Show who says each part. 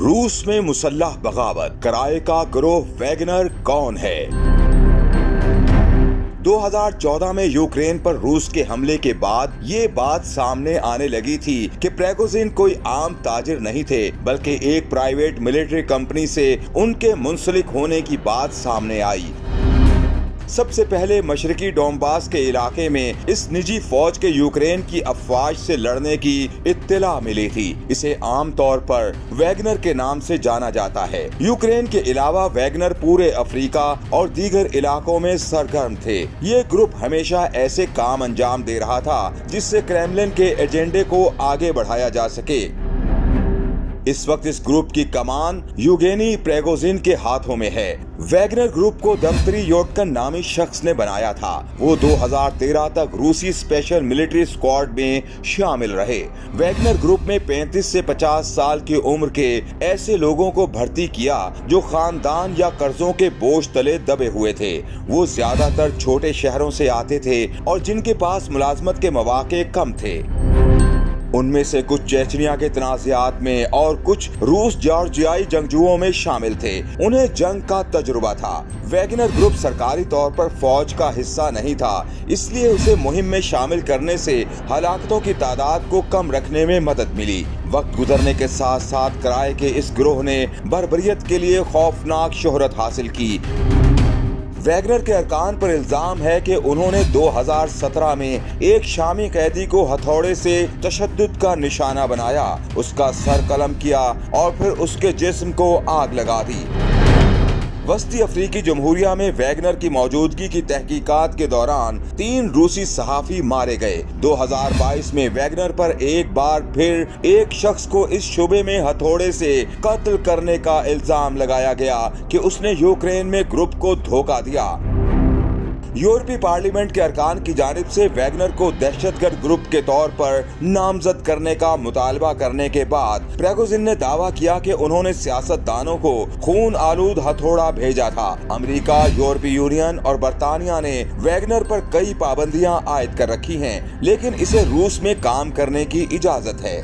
Speaker 1: रूस में मुसल्लह बगावत कराए का गिरोह वैगनर कौन है? 2014 में यूक्रेन पर रूस के हमले के बाद ये बात सामने आने लगी थी कि प्रिगोजिन कोई आम ताजिर नहीं थे, बल्कि एक प्राइवेट मिलिट्री कंपनी से उनके मुंसलिक होने की बात सामने आई। सबसे पहले मशरकी डोंबास के इलाके में इस निजी फौज के यूक्रेन की अफवाज से लड़ने की इत्तला मिली थी। इसे आम तौर पर वैगनर के नाम से जाना जाता है। यूक्रेन के अलावा वैगनर पूरे अफ्रीका और दीगर इलाकों में सरगर्म थे। ये ग्रुप हमेशा ऐसे काम अंजाम दे रहा था जिससे क्रेमलिन के एजेंडे को आगे बढ़ाया जा सके। इस वक्त इस ग्रुप की कमान युगेनी प्रिगोजिन के हाथों में है। वैगनर ग्रुप को दमत्री योटकन नामी शख्स ने बनाया था। वो 2013 तक रूसी स्पेशल मिलिट्री स्क्वाड में शामिल रहे। वैगनर ग्रुप में 35 से 50 साल की उम्र के ऐसे लोगों को भर्ती किया जो खानदान या कर्जों के बोझ तले दबे हुए थे। वो ज्यादातर छोटे शहरों से आते थे और जिनके पास मुलाजमत के मौके कम थे। उनमें से कुछ चेचनिया के तनाज़ात में और कुछ रूस जॉर्जियाई जंगजुओं में शामिल थे। उन्हें जंग का तजुर्बा था। वैगनर ग्रुप सरकारी तौर पर फौज का हिस्सा नहीं था, इसलिए उसे मुहिम में शामिल करने से हलाकतों की तादाद को कम रखने में मदद मिली। वक्त गुजरने के साथ साथ कराए के इस गिरोह ने बर्बरियत के लिए खौफनाक शोहरत हासिल की। वैगनर के अरकान पर इल्जाम है कि उन्होंने 2017 में एक शामी कैदी को हथौड़े से तशद्दुद का निशाना बनाया, उसका सर कलम किया और फिर उसके जिस्म को आग लगा दी। वस्ती अफ्रीकी जमहूरिया में वैगनर की मौजूदगी की तहकीकात के दौरान 3 रूसी सहाफी मारे गए। 2022 में वैगनर पर एक बार फिर एक शख्स को इस शुबे में हथौड़े से कत्ल करने का इल्जाम लगाया गया कि उसने यूक्रेन में ग्रुप को धोखा दिया। यूरोपीय पार्लियामेंट के अरकान की जानिब से वैगनर को दहशतगर्द ग्रुप के तौर पर नामजद करने का मुतालबा करने के बाद प्रिगोजिन ने दावा किया कि उन्होंने सियासतदानों को खून आलूद हथौड़ा भेजा था। अमेरिका, यूरोपीय यूनियन और बरतानिया ने वैगनर पर कई पाबंदियां आयद कर रखी हैं, लेकिन इसे रूस में काम करने की इजाजत है।